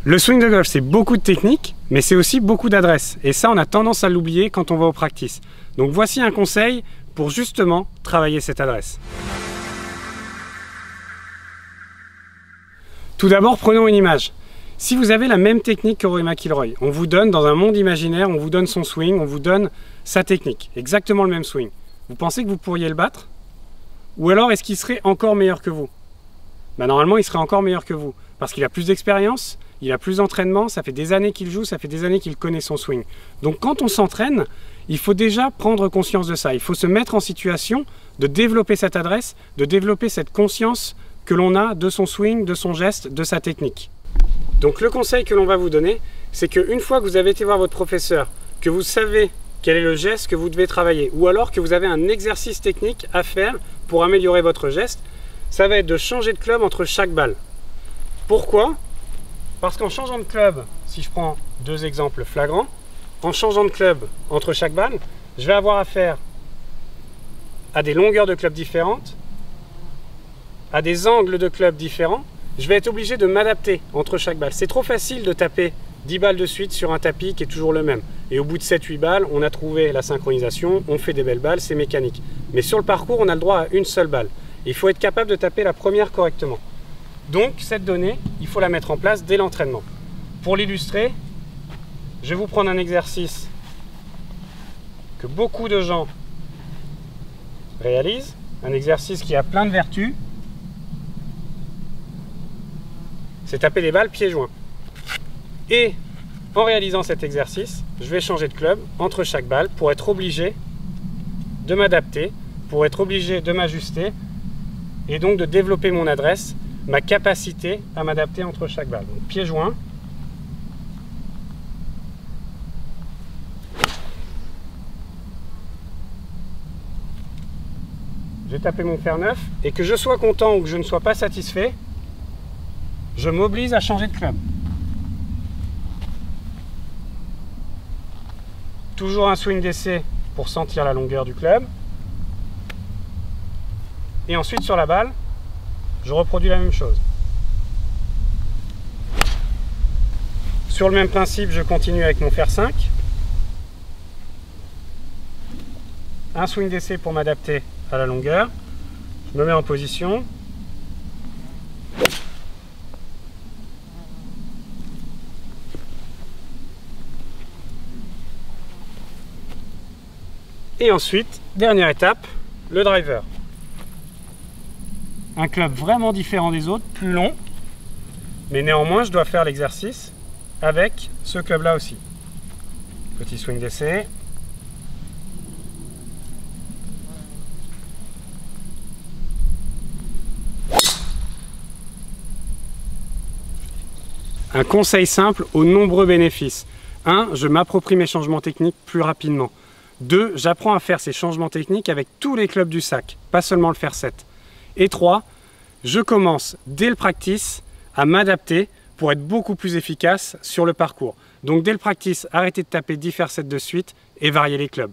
Le swing de golf, c'est beaucoup de technique, mais c'est aussi beaucoup d'adresse. Et ça, on a tendance à l'oublier quand on va au practice. Donc voici un conseil pour justement travailler cette adresse. Tout d'abord, prenons une image. Si vous avez la même technique que Rory McIlroy, on vous donne dans un monde imaginaire, on vous donne son swing, on vous donne sa technique, exactement le même swing. Vous pensez que vous pourriez le battre? Ou alors est-ce qu'il serait encore meilleur que vous? Normalement, il serait encore meilleur que vous, parce qu'il a plus d'expérience, il a plus d'entraînement, ça fait des années qu'il joue, ça fait des années qu'il connaît son swing. Donc quand on s'entraîne, il faut déjà prendre conscience de ça. Il faut se mettre en situation de développer cette adresse, de développer cette conscience que l'on a de son swing, de son geste, de sa technique. Donc le conseil que l'on va vous donner, c'est qu'une fois que vous avez été voir votre professeur, que vous savez quel est le geste que vous devez travailler, ou alors que vous avez un exercice technique à faire pour améliorer votre geste, ça va être de changer de club entre chaque balle. Pourquoi? Parce qu'en changeant de club, si je prends deux exemples flagrants, en changeant de club entre chaque balle, je vais avoir affaire à des longueurs de club différentes, à des angles de club différents. Je vais être obligé de m'adapter entre chaque balle. C'est trop facile de taper 10 balles de suite sur un tapis qui est toujours le même. Et au bout de 7-8 balles, on a trouvé la synchronisation, on fait des belles balles, c'est mécanique. Mais sur le parcours, on a le droit à une seule balle. Il faut être capable de taper la première correctement. Donc, cette donnée, il faut la mettre en place dès l'entraînement. Pour l'illustrer, je vais vous prendre un exercice que beaucoup de gens réalisent. Un exercice qui a plein de vertus. C'est taper des balles pieds joints. Et en réalisant cet exercice, je vais changer de club entre chaque balle pour être obligé de m'adapter, pour être obligé de m'ajuster et donc de développer mon adresse, ma capacité à m'adapter entre chaque balle. Donc pieds joints. Je vais taper mon fer neuf et que je sois content ou que je ne sois pas satisfait, je m'oblige à changer de club. Toujours un swing d'essai pour sentir la longueur du club. Et ensuite sur la balle, je reproduis la même chose. Sur le même principe, je continue avec mon fer 5. Un swing d'essai pour m'adapter à la longueur. Je me mets en position. Et ensuite, dernière étape, le driver. Un club vraiment différent des autres, plus long, mais néanmoins je dois faire l'exercice avec ce club-là aussi. Petit swing d'essai. Un conseil simple aux nombreux bénéfices. 1. Je m'approprie mes changements techniques plus rapidement. 2. J'apprends à faire ces changements techniques avec tous les clubs du sac, pas seulement le fer 7. Et 3. Je commence dès le practice à m'adapter pour être beaucoup plus efficace sur le parcours. Donc dès le practice, arrêtez de taper 10 fer 7 de suite et variez les clubs.